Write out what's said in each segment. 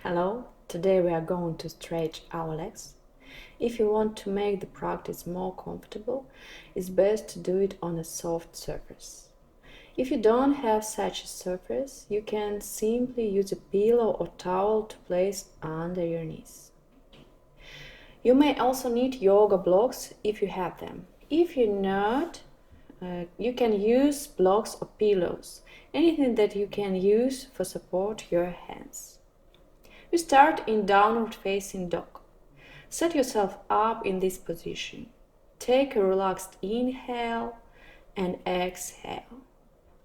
Hello, today we are going to stretch our legs. If you want to make the practice more comfortable, it's best to do it on a soft surface. If you don't have such a surface, you can simply use a pillow or towel to place under your knees. You may also need yoga blocks if you have them. If you're not, you can use blocks or pillows, anything that you can use for support your hands. You start in downward facing dog. Set yourself up in this position. Take a relaxed inhale and exhale.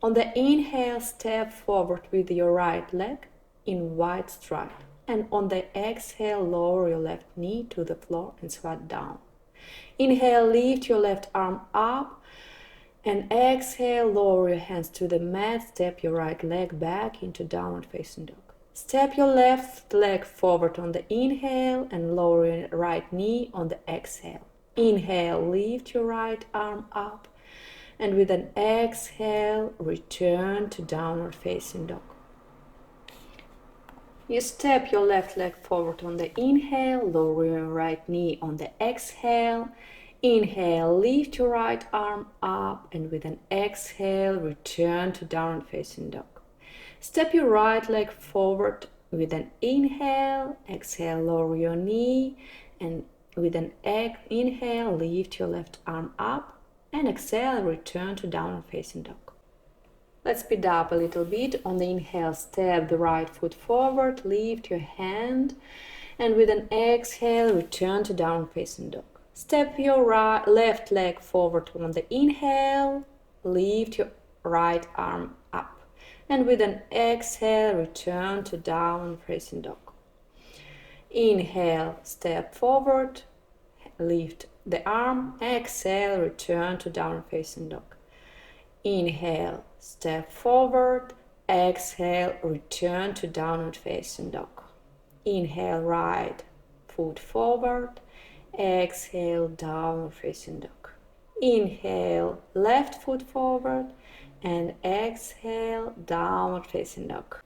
On the inhale, step forward with your right leg in wide stride. And on the exhale, lower your left knee to the floor and squat down. Inhale, lift your left arm up. And exhale, lower your hands to the mat. Step your right leg back into downward facing dog. Step your left leg forward on the inhale and lower your right knee on the exhale. Inhale, lift your right arm up, and with an exhale, return to downward facing dog. You step your left leg forward on the inhale, lower your right knee on the exhale. Inhale, lift your right arm up, and with an exhale, return to downward facing dog. Step your right leg forward with an inhale, exhale, lower your knee, and with an inhale, lift your left arm up, and exhale, return to downward facing dog. Let's speed up a little bit. On the inhale, step the right foot forward, lift your hand, and with an exhale, return to downward facing dog. Step your left leg forward on the inhale, lift your right arm up. And with an exhale, return to downward facing dog. Inhale, step forward, lift the arm. Exhale, return to downward facing dog. Inhale, step forward. Exhale, return to downward facing dog. Inhale, right foot forward. Exhale, downward facing dog. Inhale, left foot forward. And exhale, downward facing dog.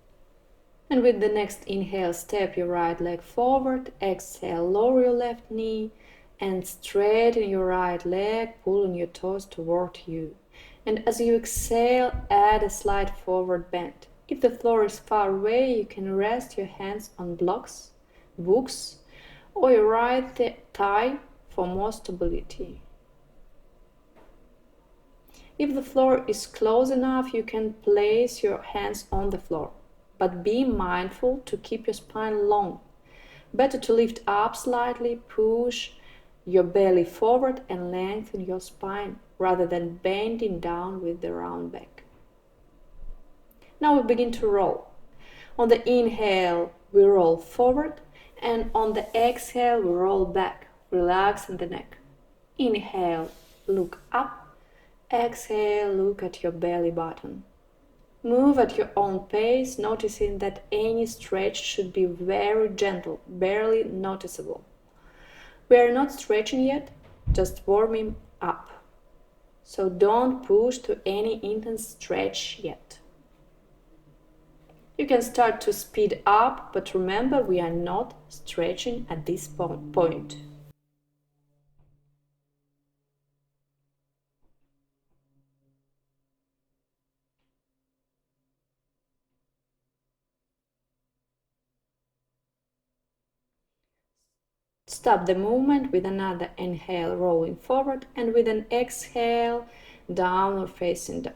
And with the next inhale, step your right leg forward, exhale, lower your left knee, and straighten your right leg, pulling your toes toward you. And as you exhale, add a slight forward bend. If the floor is far away, you can rest your hands on blocks, books, or your right thigh for more stability. If the floor is close enough, you can place your hands on the floor, but be mindful to keep your spine long. Better to lift up slightly, push your belly forward and lengthen your spine rather than bending down with the round back. Now we begin to roll. On the inhale, we roll forward, and on the exhale, we roll back, relaxing the neck. Inhale, look up. Exhale, look at your belly button. Move at your own pace, noticing that any stretch should be very gentle, barely noticeable. We are not stretching yet, just warming up. So don't push to any intense stretch yet. You can start to speed up, but remember we are not stretching at this point. Stop the movement with another inhale, rolling forward, and with an exhale, downward facing dog.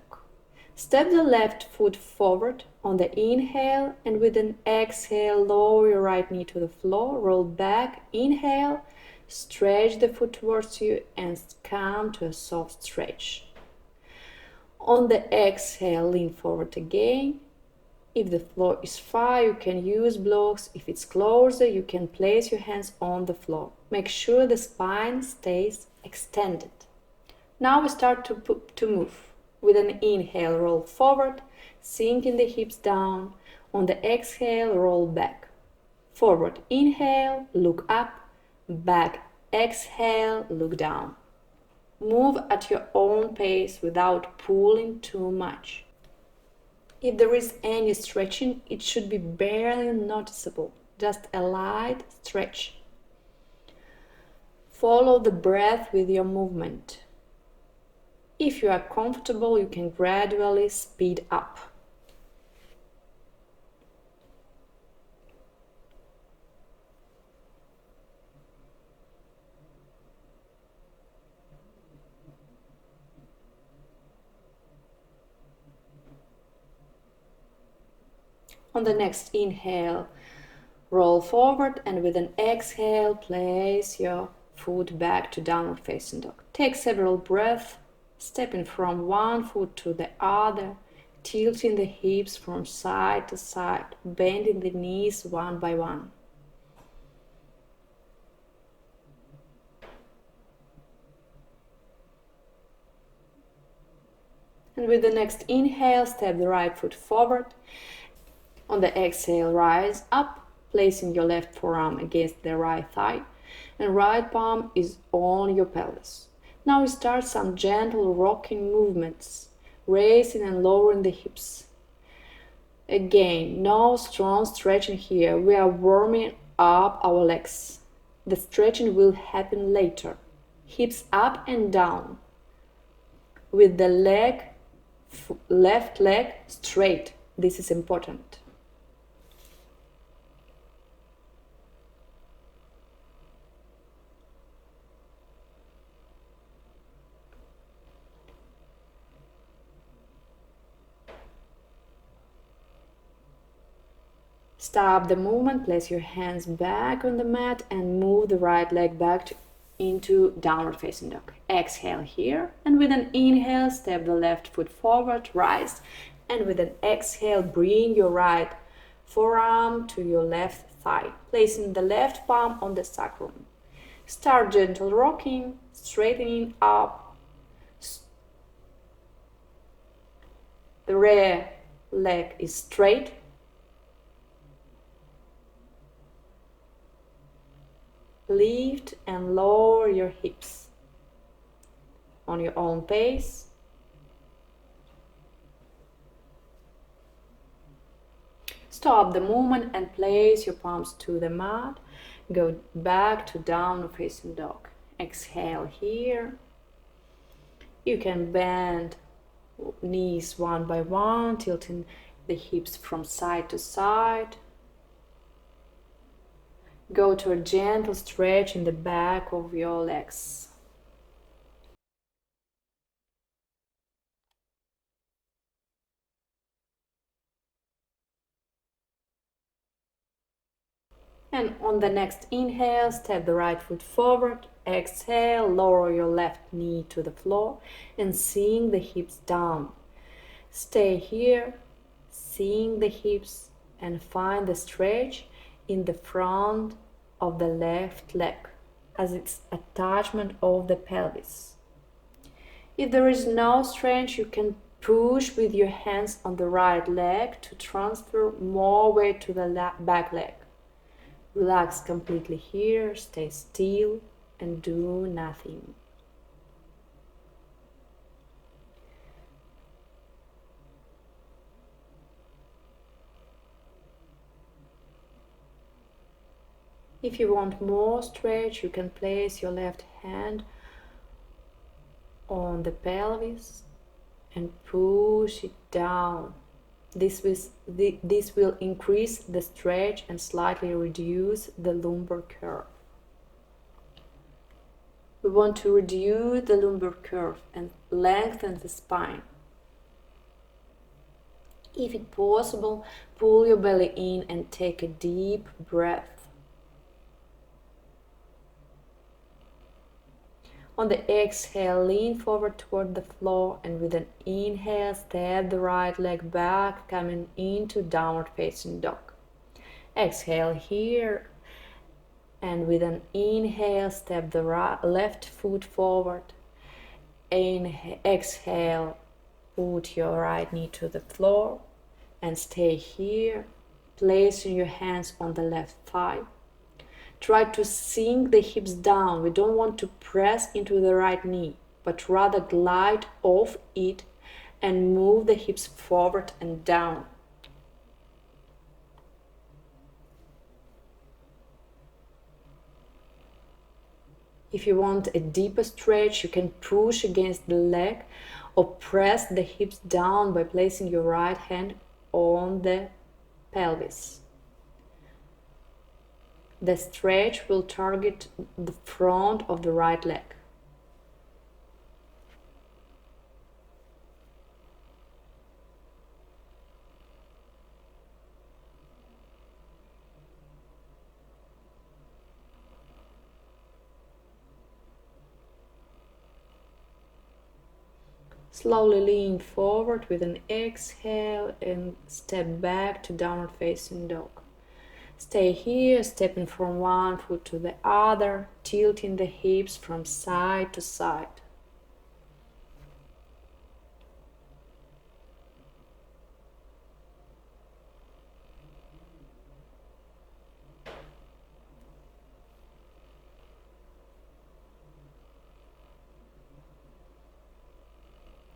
Step the left foot forward on the inhale, and with an exhale, lower your right knee to the floor, roll back, inhale, stretch the foot towards you, and come to a soft stretch. On the exhale, lean forward again. If the floor is far, you can use blocks. If it's closer, you can place your hands on the floor. Make sure the spine stays extended. Now we start to move. With an inhale, roll forward, sinking the hips down. On the exhale, roll back. Forward inhale, look up. Back exhale, look down. Move at your own pace without pulling too much. If there is any stretching, it should be barely noticeable. just a light stretch. Follow the breath with your movement. If you are comfortable, you can gradually speed up. On the next inhale, roll forward, and with an exhale, place your foot back to downward facing dog. Take several breaths, stepping from one foot to the other, tilting the hips from side to side, bending the knees one by one. And with the next inhale, step the right foot forward. On the exhale, rise up, placing your left forearm against the right thigh, and right palm is on your pelvis. Now we start some gentle rocking movements, raising and lowering the hips. Again, no strong stretching here. We are warming up our legs. The stretching will happen later. Hips up and down, with the left leg straight. This is important. Stop the movement, place your hands back on the mat and move the right leg back into downward facing dog. Exhale here, and with an inhale, step the left foot forward, rise, and with an exhale, bring your right forearm to your left thigh, placing the left palm on the sacrum. Start gentle rocking, straightening up. The rear leg is straight. Lift and lower your hips on your own pace. Stop the movement and place your palms to the mat. Go back to downward facing dog. Exhale here. You can bend knees one by one, tilting the hips from side to side. Go to a gentle stretch in the back of your legs. And on the next inhale, step the right foot forward. Exhale, lower your left knee to the floor and sink the hips down. Stay here, sink the hips and find the stretch in the front of the left leg as its attachment of the pelvis. If there is no stretch, you can push with your hands on the right leg to transfer more weight to the back leg. Relax completely here, stay still and do nothing. If you want more stretch, you can place your left hand on the pelvis and push it down. This will increase the stretch and slightly reduce the lumbar curve. We want to reduce the lumbar curve and lengthen the spine. If it's possible, pull your belly in and take a deep breath. On the exhale, lean forward toward the floor and with an inhale, step the right leg back, coming into downward facing dog. Exhale here, and with an inhale, step the left foot forward. Exhale, put your right knee to the floor and stay here, placing your hands on the left thigh. Try to sink the hips down. We don't want to press into the right knee, but rather glide off it and move the hips forward and down. If you want a deeper stretch, you can push against the leg or press the hips down by placing your right hand on the pelvis. The stretch will target the front of the right leg. Slowly lean forward with an exhale and step back to downward facing dog. Stay here, stepping from one foot to the other, tilting the hips from side to side.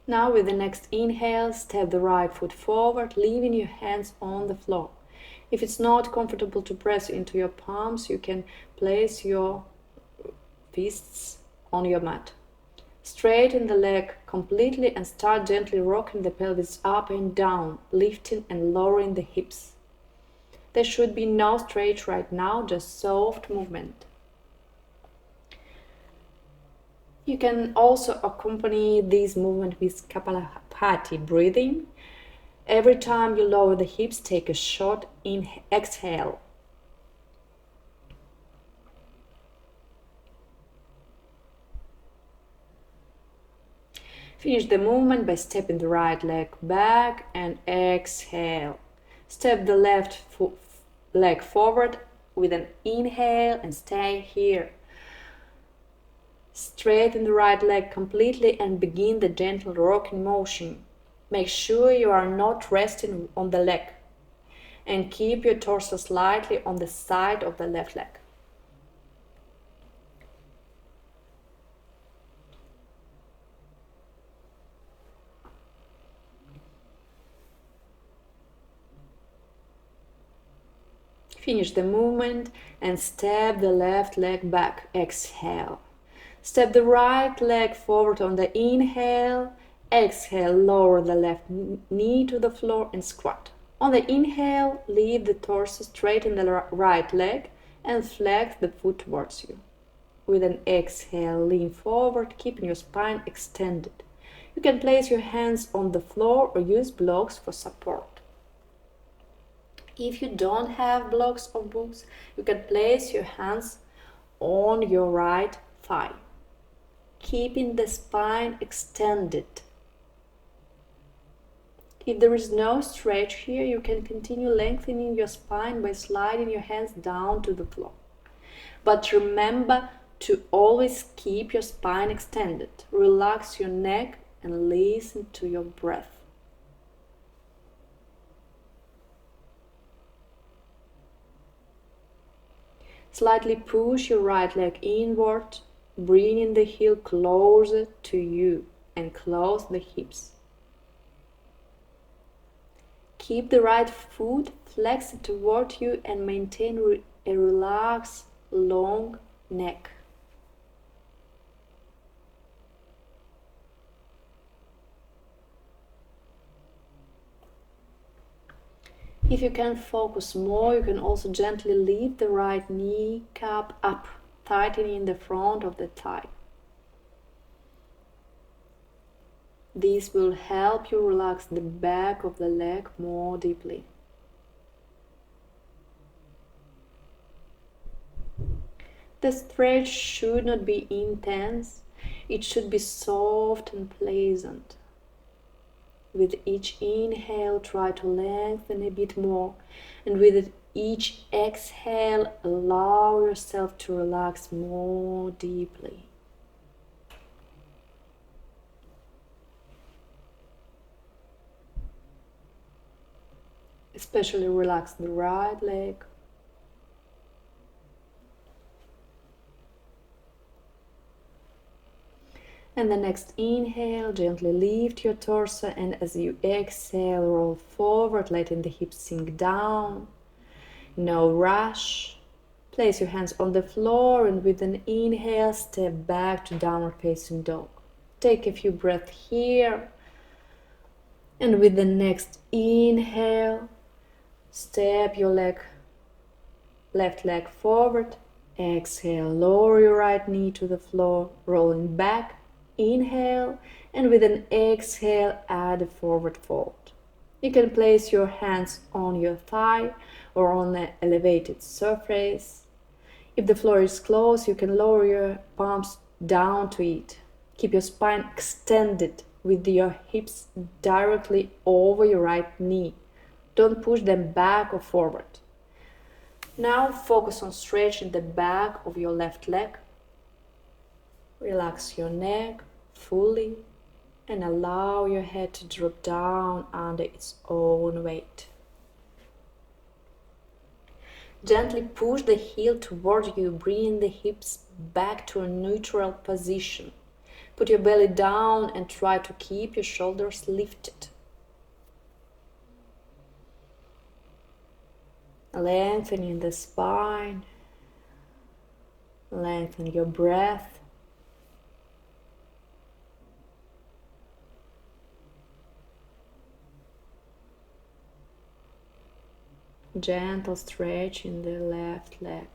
Now with the next inhale, step the right foot forward, leaving your hands on the floor. If it's not comfortable to press into your palms, you can place your fists on your mat. Straighten the leg completely and start gently rocking the pelvis up and down, lifting and lowering the hips. There should be no stretch right now, just soft movement. You can also accompany this movement with Kapalabhati breathing. Every time you lower the hips, take a short exhale. Finish the movement by stepping the right leg back and exhale. Step the left leg forward with an inhale and stay here. Straighten the right leg completely and begin the gentle rocking motion. Make sure you are not resting on the leg and keep your torso slightly on the side of the left leg. Finish the movement and step the left leg back. Exhale. Step the right leg forward on the inhale. Exhale, lower the left knee to the floor and squat. On the inhale, leave the torso, straighten the right leg and flex the foot towards you. With an exhale, lean forward, keeping your spine extended. You can place your hands on the floor or use blocks for support. If you don't have blocks or books, you can place your hands on your right thigh, keeping the spine extended. If there is no stretch here, you can continue lengthening your spine by sliding your hands down to the floor. But remember to always keep your spine extended. Relax your neck and listen to your breath. Slightly push your right leg inward, bringing the heel closer to you and close the hips. Keep the right foot flexed toward you and maintain a relaxed, long neck. If you can focus more, you can also gently lift the right kneecap up, tightening the front of the thigh. This will help you relax the back of the leg more deeply. The stretch should not be intense, it should be soft and pleasant. With each inhale, try to lengthen a bit more, and with each exhale, allow yourself to relax more deeply. Especially relax the right leg. And the next inhale, gently lift your torso, and as you exhale, roll forward, letting the hips sink down. No rush. Place your hands on the floor and with an inhale, step back to downward facing dog. Take a few breaths here. And with the next inhale, step your left leg forward. Exhale, lower your right knee to the floor, rolling back. Inhale, and with an exhale, add a forward fold. You can place your hands on your thigh or on an elevated surface. If the floor is closed, you can lower your palms down to it. Keep your spine extended with your hips directly over your right knee. Don't push them back or forward. Now focus on stretching the back of your left leg. Relax your neck fully and allow your head to drop down under its own weight. Gently push the heel toward you, bringing the hips back to a neutral position. Put your belly down and try to keep your shoulders lifted. Lengthening the spine. Lengthen your breath. Gentle stretch in the left leg.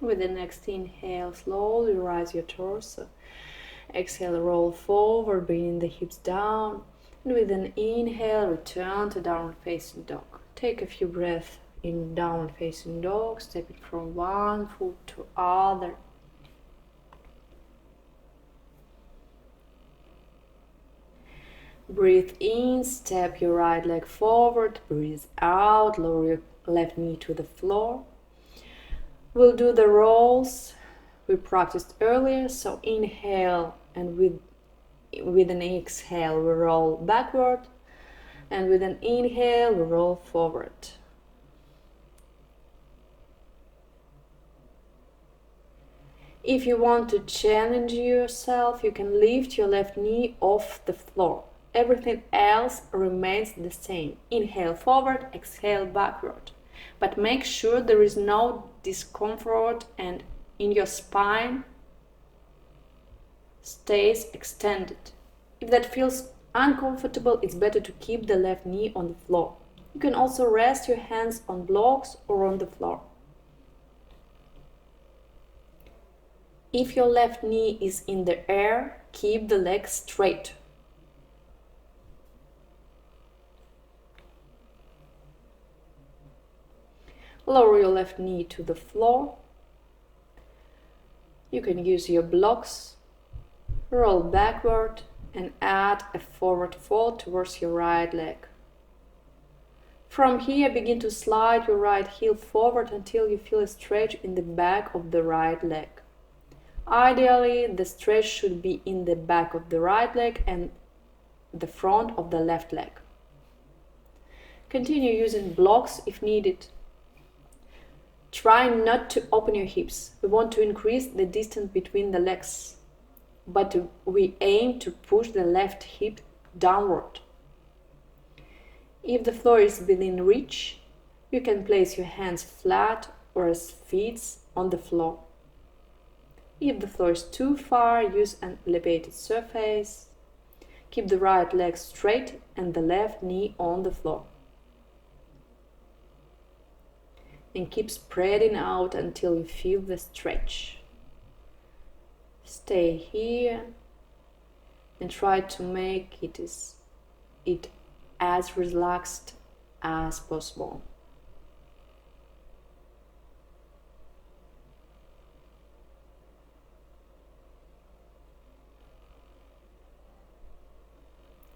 With the next inhale, slowly rise your torso. Exhale, roll forward, bringing the hips down. And with an inhale, return to downward facing dog. Take a few breaths in downward facing dog, stepping from one foot to other. Breathe in, step your right leg forward. Breathe out, lower your left knee to the floor. We'll do the rolls we practiced earlier. So inhale, and with an exhale we roll backward, and with an inhale we roll forward. If you want to challenge yourself, you can lift your left knee off the floor. Everything else remains the same. Inhale forward, exhale backward. But make sure there is no discomfort and in your spine stays extended. If that feels uncomfortable, it's better to keep the left knee on the floor. You can also rest your hands on blocks or on the floor. If your left knee is in the air, keep the leg straight. Lower your left knee to the floor. You can use your blocks. Roll backward and add a forward fold towards your right leg. From here, begin to slide your right heel forward until you feel a stretch in the back of the right leg. Ideally, the stretch should be in the back of the right leg and the front of the left leg. Continue using blocks if needed. Try not to open your hips. We want to increase the distance between the legs, but we aim to push the left hip downward. If the floor is within reach, you can place your hands flat or as feet on the floor. If the floor is too far, use an elevated surface. Keep the right leg straight and the left knee on the floor. And keep spreading out until you feel the stretch. Stay here and try to make it as relaxed as possible.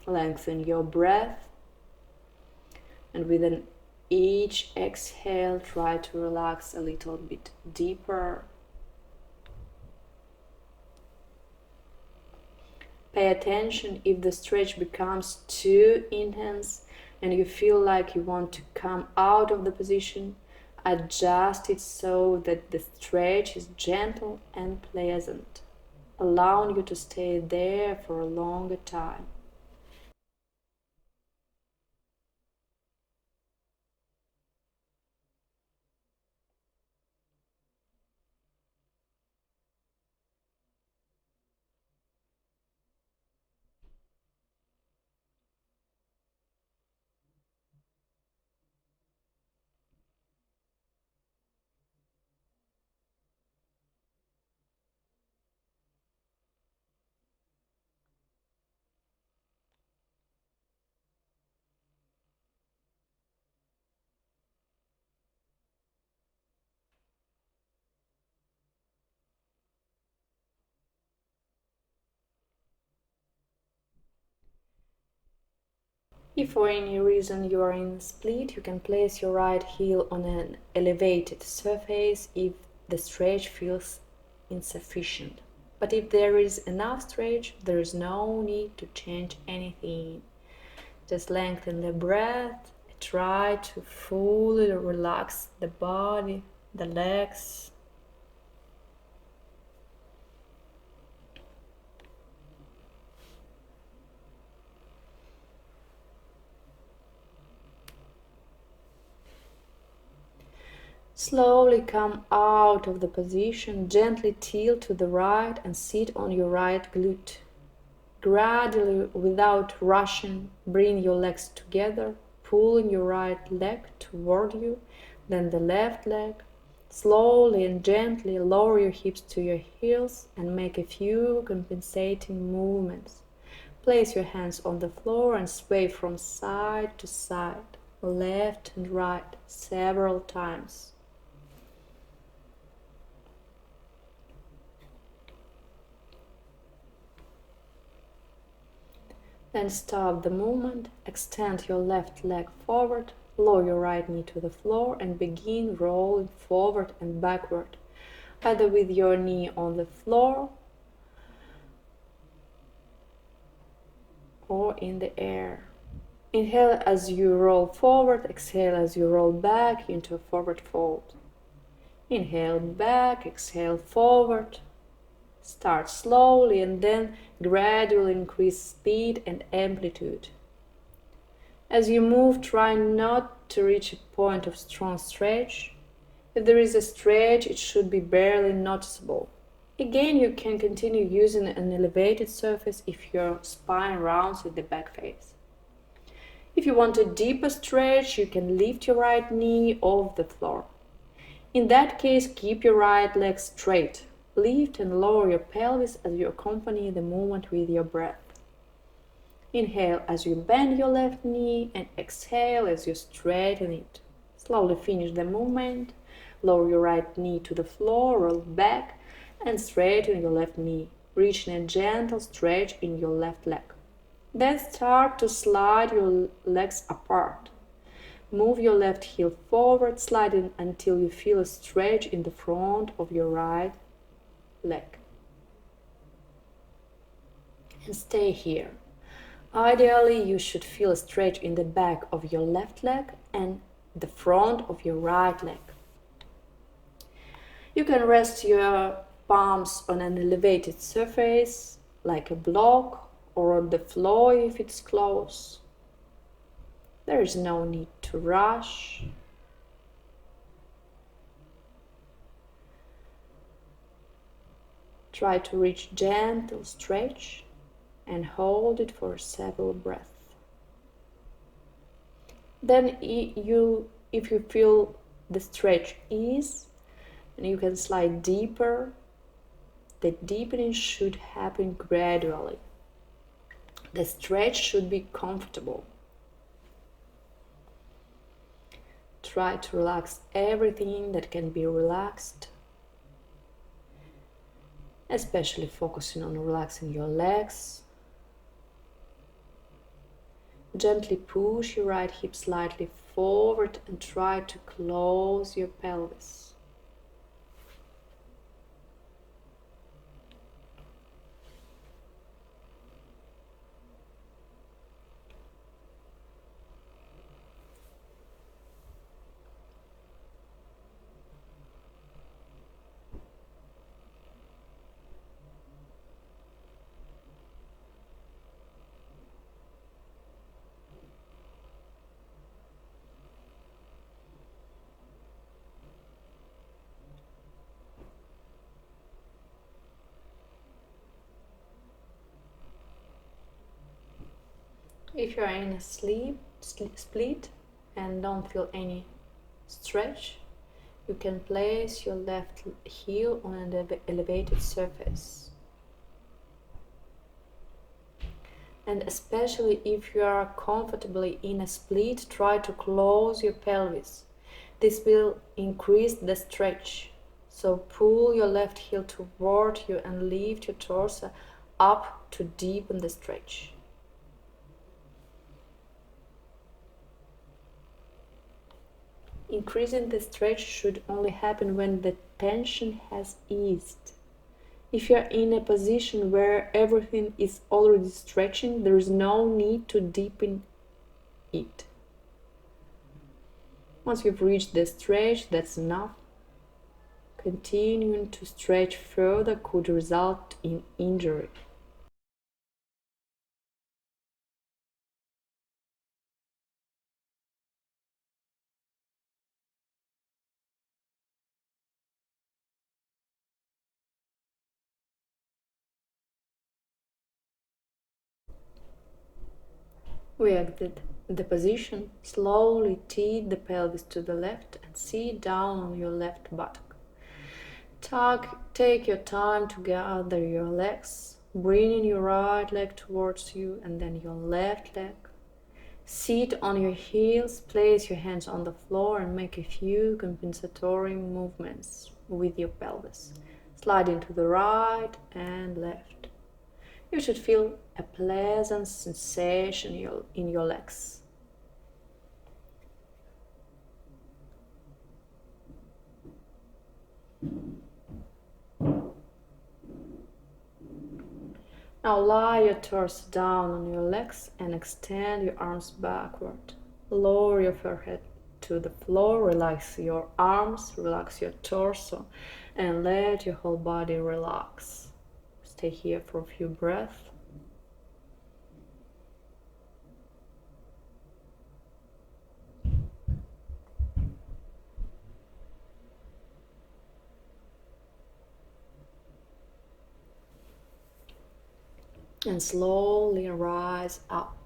Lengthen your breath, and with each exhale, try to relax a little bit deeper. Pay attention if the stretch becomes too intense and you feel like you want to come out of the position. Adjust it so that the stretch is gentle and pleasant, allowing you to stay there for a longer time. If for any reason you are in a split, you can place your right heel on an elevated surface if the stretch feels insufficient. But if there is enough stretch, there is no need to change anything. Just lengthen the breath, try to fully relax the body, the legs. Slowly come out of the position, gently tilt to the right and sit on your right glute. Gradually, without rushing, bring your legs together, pulling your right leg toward you, then the left leg. Slowly and gently lower your hips to your heels and make a few compensating movements. Place your hands on the floor and sway from side to side, left and right, several times. Then stop the movement, extend your left leg forward, lower your right knee to the floor and begin rolling forward and backward, either with your knee on the floor or in the air. Inhale as you roll forward, exhale as you roll back into a forward fold. Inhale back, exhale forward. Start slowly and then gradually increase speed and amplitude. As you move, try not to reach a point of strong stretch. If there is a stretch, it should be barely noticeable. Again, you can continue using an elevated surface if your spine rounds with the back face. If you want a deeper stretch, you can lift your right knee off the floor. In that case, keep your right leg straight. Lift and lower your pelvis as you accompany the movement with your breath. Inhale as you bend your left knee and exhale as you straighten it. Slowly finish the movement. Lower your right knee to the floor, roll back and straighten your left knee, reaching a gentle stretch in your left leg. Then start to slide your legs apart. Move your left heel forward, sliding until you feel a stretch in the front of your right leg. And stay here. Ideally, you should feel a stretch in the back of your left leg and the front of your right leg. You can rest your palms on an elevated surface, like a block, or on the floor if it's close. There is no need to rush. Try to reach gentle stretch and hold it for several breaths. Then if you feel the stretch ease, and you can slide deeper. The deepening should happen gradually. The stretch should be comfortable. Try to relax everything that can be relaxed, especially focusing on relaxing your legs, Gently push your right hip slightly forward and try to close your pelvis. If you are in a split and don't feel any stretch, you can place your left heel on an elevated surface. And especially if you are comfortably in a split, try to close your pelvis. This will increase the stretch. So pull your left heel toward you and lift your torso up to deepen the stretch. Increasing the stretch should only happen when the tension has eased. If you are in a position where everything is already stretching, there is no need to deepen it. Once you've reached the stretch, that's enough. Continuing to stretch further could result in injury. We exit the position, slowly tilt the pelvis to the left and sit down on your left buttock. Take your time to gather your legs, bringing your right leg towards you and then your left leg. Sit on your heels, place your hands on the floor and make a few compensatory movements with your pelvis, sliding to the right and left. You should feel a pleasant sensation in your legs. Now lie your torso down on your legs and extend your arms backward. Lower your forehead to the floor, relax your arms, relax your torso, and let your whole body relax. Stay here for a few breaths. And slowly rise up.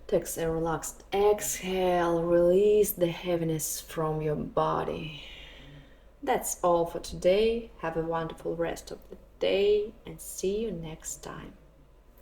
Take a relaxed exhale, release the heaviness from your body. That's all for today. Have a wonderful rest of the day and see you next time.